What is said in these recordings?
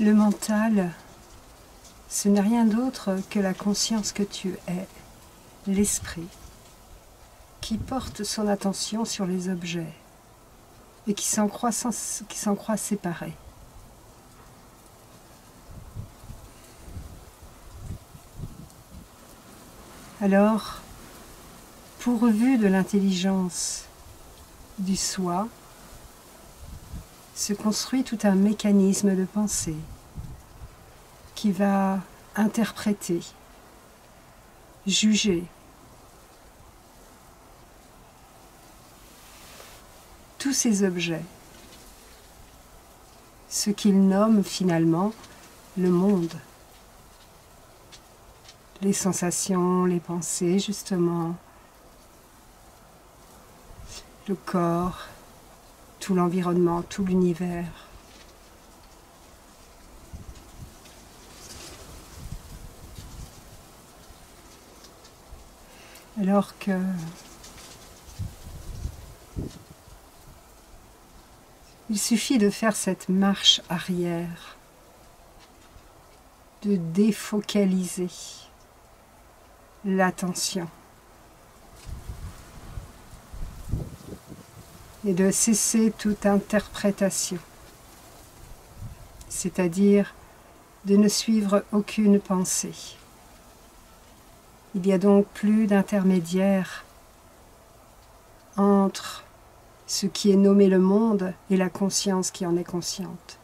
Le mental, ce n'est rien d'autre que la conscience que tu es, l'esprit, qui porte son attention sur les objets et qui s'en croit séparé. Alors, pourvu de l'intelligence du soi, se construit tout un mécanisme de pensée qui va interpréter, juger tous ces objets, ce qu'il nomme finalement le monde. Les sensations, les pensées, justement, le corps, tout l'environnement, tout l'univers. Alors que il suffit de faire cette marche arrière, de défocaliser l'attention et de cesser toute interprétation, c'est-à-dire de ne suivre aucune pensée. Il n'y a donc plus d'intermédiaire entre ce qui est nommé le monde et la conscience qui en est consciente.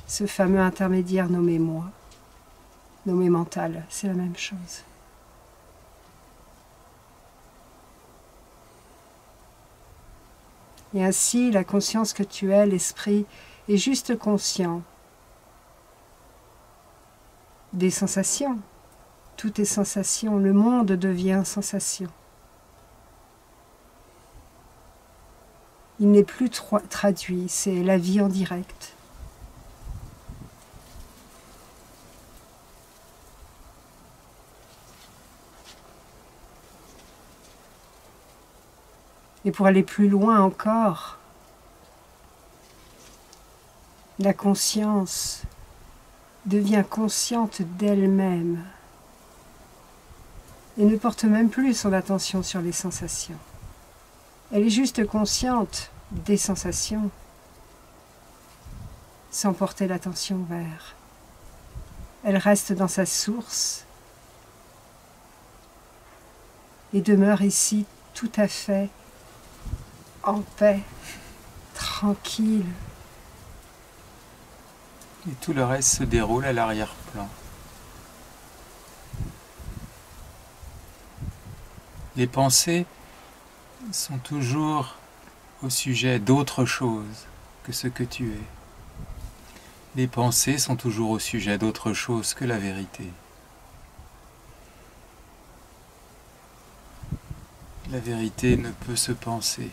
Ce fameux intermédiaire nommé moi, nommé mental, c'est la même chose. Et ainsi, la conscience que tu es, l'esprit, est juste conscient des sensations. Tout est sensation, le monde devient sensation. Il n'est plus traduit, c'est la vie en direct. Et pour aller plus loin encore, la conscience devient consciente d'elle-même et ne porte même plus son attention sur les sensations. Elle est juste consciente des sensations sans porter l'attention vers. Elle reste dans sa source et demeure ici tout à fait en paix, tranquille. Et tout le reste se déroule à l'arrière-plan. Les pensées sont toujours au sujet d'autre chose que ce que tu es. Les pensées sont toujours au sujet d'autre chose que la vérité. La vérité ne peut se penser.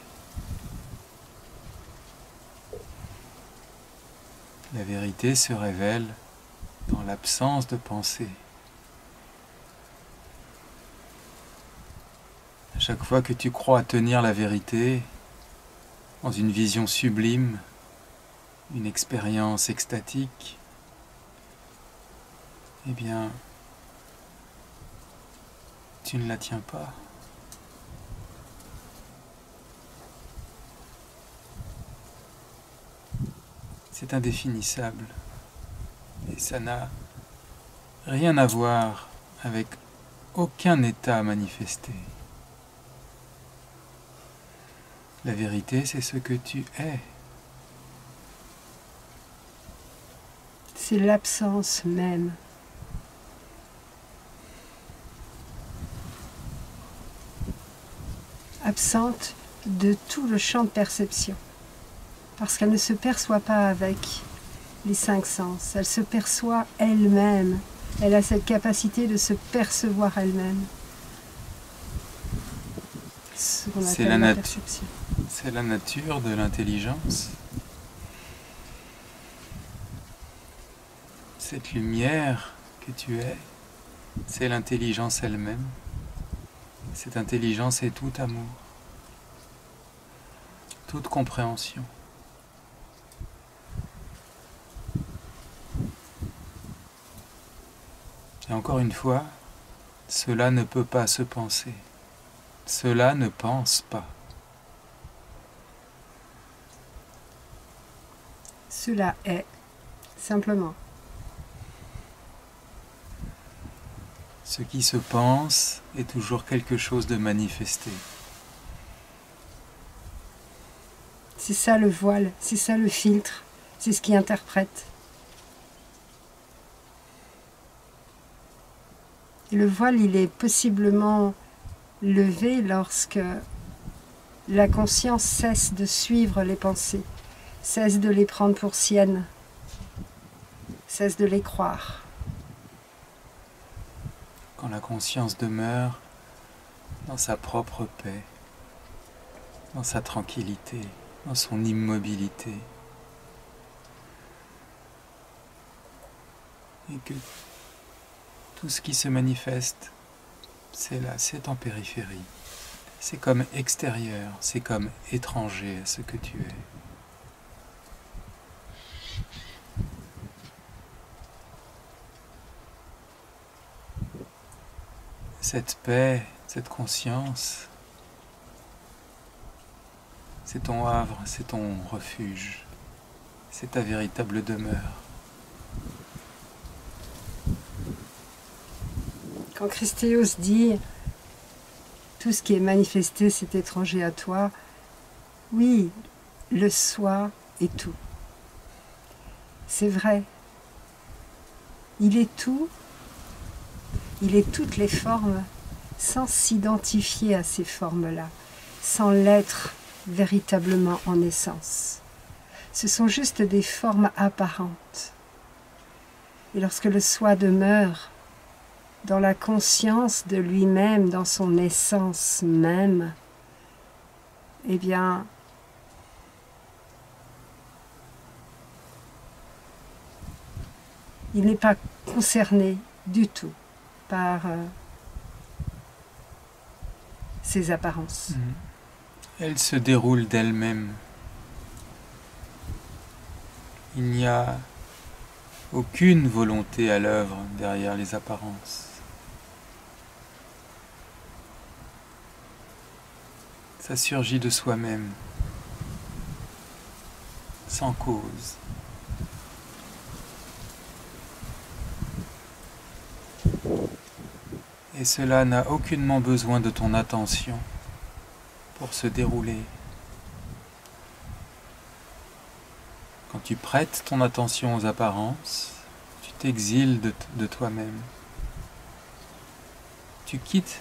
La vérité se révèle dans l'absence de pensée. À chaque fois que tu crois tenir la vérité, dans une vision sublime, une expérience extatique, eh bien, tu ne la tiens pas. C'est indéfinissable et ça n'a rien à voir avec aucun état manifesté. La vérité, c'est ce que tu es. C'est l'absence même. Absente de tout le champ de perception. Parce qu'elle ne se perçoit pas avec les 5 sens. Elle se perçoit elle-même. Elle a cette capacité de se percevoir elle-même. Ce qu'on appelle la perception. C'est la nature de l'intelligence. Cette lumière que tu es, c'est l'intelligence elle-même. Cette intelligence est tout amour, toute compréhension. Et encore une fois, cela ne peut pas se penser. Cela ne pense pas. Cela est, simplement. Ce qui se pense est toujours quelque chose de manifesté. C'est ça le voile, c'est ça le filtre, c'est ce qui interprète. Et le voile, il est possiblement levé lorsque la conscience cesse de suivre les pensées, cesse de les prendre pour siennes, cesse de les croire. Quand la conscience demeure dans sa propre paix, dans sa tranquillité, dans son immobilité, et que tout ce qui se manifeste, c'est là, c'est en périphérie. C'est comme extérieur, c'est comme étranger à ce que tu es. Cette paix, cette conscience, c'est ton havre, c'est ton refuge, c'est ta véritable demeure. Quand Christéos dit « tout ce qui est manifesté, c'est étranger à toi », oui, le soi est tout. C'est vrai. Il est tout, il est toutes les formes, sans s'identifier à ces formes-là, sans l'être véritablement en essence. Ce sont juste des formes apparentes. Et lorsque le soi demeure dans la conscience de lui-même, dans son essence même, eh bien, il n'est pas concerné du tout par ces apparences. Elle se déroule d'elle-même. Il n'y a aucune volonté à l'œuvre derrière les apparences. Ça surgit de soi-même, sans cause. Et cela n'a aucunement besoin de ton attention pour se dérouler. Quand tu prêtes ton attention aux apparences, tu t'exiles de toi-même. Tu quittes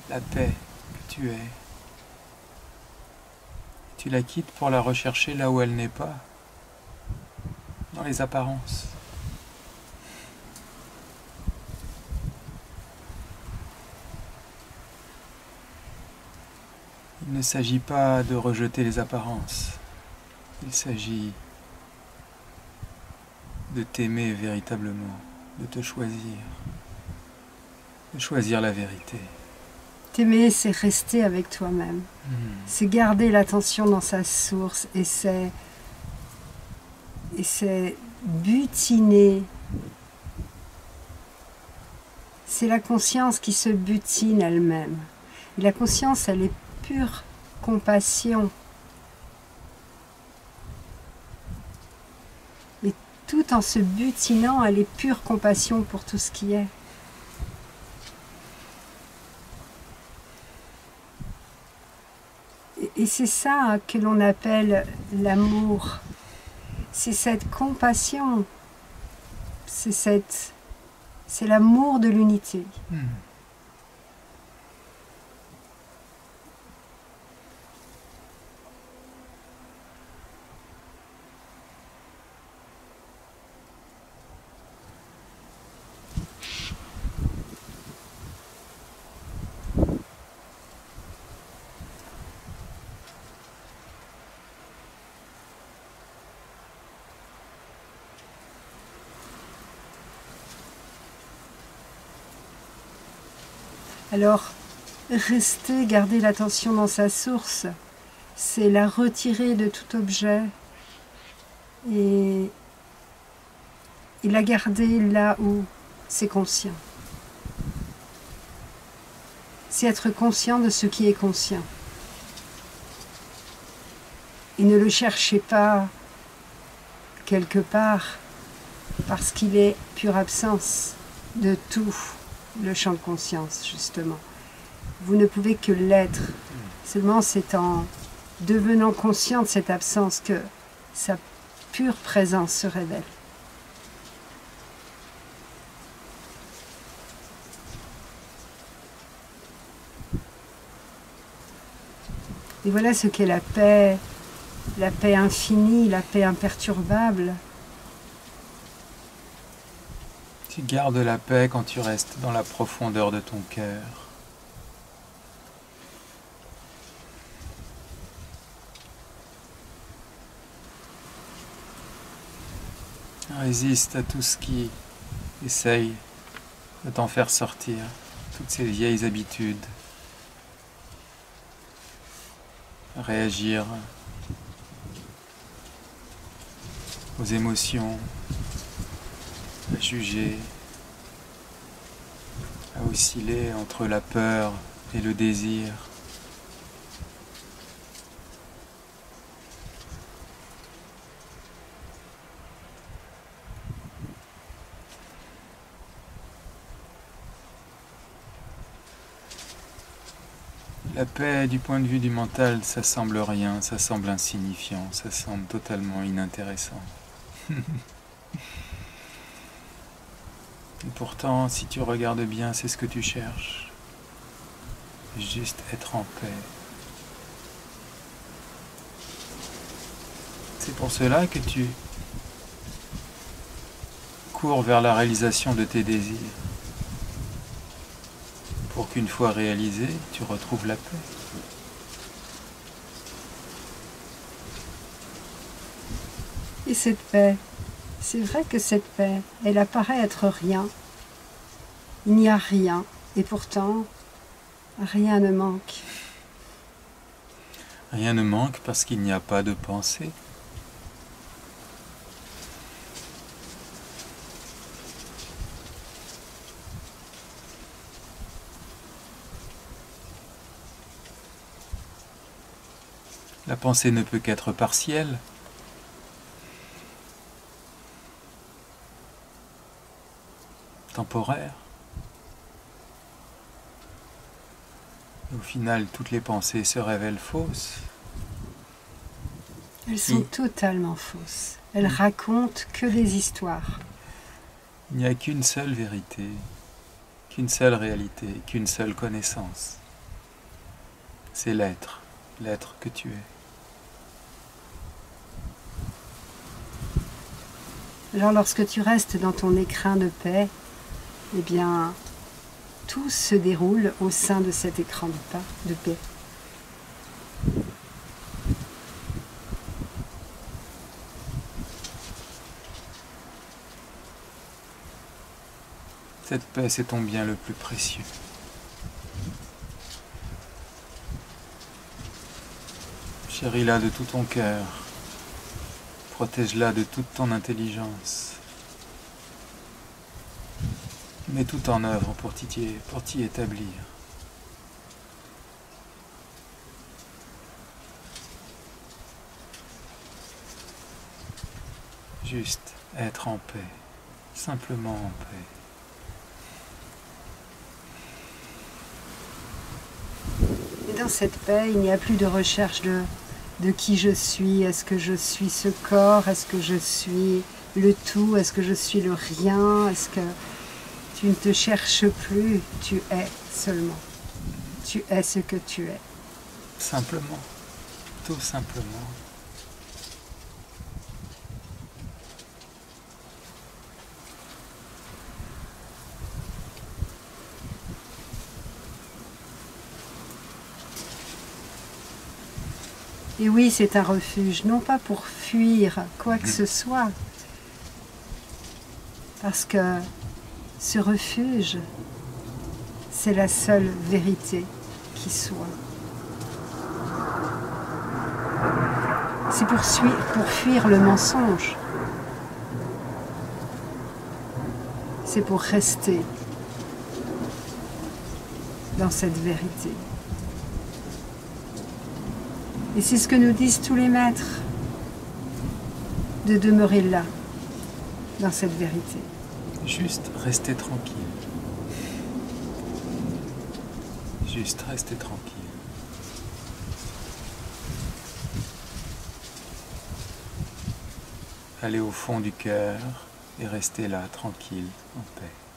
la paix que tu es. Tu la quittes pour la rechercher là où elle n'est pas, dans les apparences. Il ne s'agit pas de rejeter les apparences. Il s'agit de t'aimer véritablement, de te choisir, de choisir la vérité. T'aimer, c'est rester avec toi-même. C'est garder l'attention dans sa source et c'est butiner. C'est la conscience qui se butine elle-même. Et la conscience, elle est pure compassion. Et tout en se butinant, elle est pure compassion pour tout ce qui est. Et c'est ça que l'on appelle l'amour. C'est cette compassion. C'est l'amour de l'unité. Alors, rester, garder l'attention dans sa source, c'est la retirer de tout objet et la garder là où c'est conscient. C'est être conscient de ce qui est conscient. Et ne le cherchez pas quelque part parce qu'il est pure absence de tout le champ de conscience, justement. Vous ne pouvez que l'être. Seulement, c'est en devenant conscient de cette absence que sa pure présence se révèle. Et voilà ce qu'est la paix infinie, la paix imperturbable. Tu gardes la paix quand tu restes dans la profondeur de ton cœur. Résiste à tout ce qui essaye de t'en faire sortir, toutes ces vieilles habitudes. Réagir aux émotions, à juger, à osciller entre la peur et le désir. La paix, du point de vue du mental, ça semble rien, ça semble insignifiant, ça semble totalement inintéressant. Et pourtant, si tu regardes bien, c'est ce que tu cherches. Juste être en paix. C'est pour cela que tu cours vers la réalisation de tes désirs. Pour qu'une fois réalisé, tu retrouves la paix. Et cette paix, c'est vrai que cette paix, elle apparaît être rien. Il n'y a rien, et pourtant, rien ne manque. Rien ne manque parce qu'il n'y a pas de pensée. La pensée ne peut qu'être partielle. Temporaire. Et au final, toutes les pensées se révèlent fausses. Elles sont totalement fausses. Elles racontent que des histoires. Il n'y a qu'une seule vérité, qu'une seule réalité, qu'une seule connaissance. C'est l'être, l'être que tu es. Alors lorsque tu restes dans ton écrin de paix, eh bien, tout se déroule au sein de cet écran de paix. Cette paix, c'est ton bien le plus précieux. Chéris-la de tout ton cœur. Protège-la de toute ton intelligence. Mets tout en œuvre pour t'y établir. Juste être en paix, simplement en paix. Et dans cette paix, il n'y a plus de recherche de qui je suis. Est-ce que je suis ce corps? Est-ce que je suis le tout? Est-ce que je suis le rien? Est-ce que tu ne te cherches plus? Tu es seulement. Tu es ce que tu es. Simplement, tout simplement. Et oui, c'est un refuge, non pas pour fuir quoi que ce soit, parce que ce refuge, c'est la seule vérité qui soit. C'est pour fuir le mensonge. c'est pour rester dans cette vérité. Et c'est ce que nous disent tous les maîtres, de demeurer là, dans cette vérité. Juste rester tranquille. Juste rester tranquille. Aller au fond du cœur et rester là, tranquille, en paix.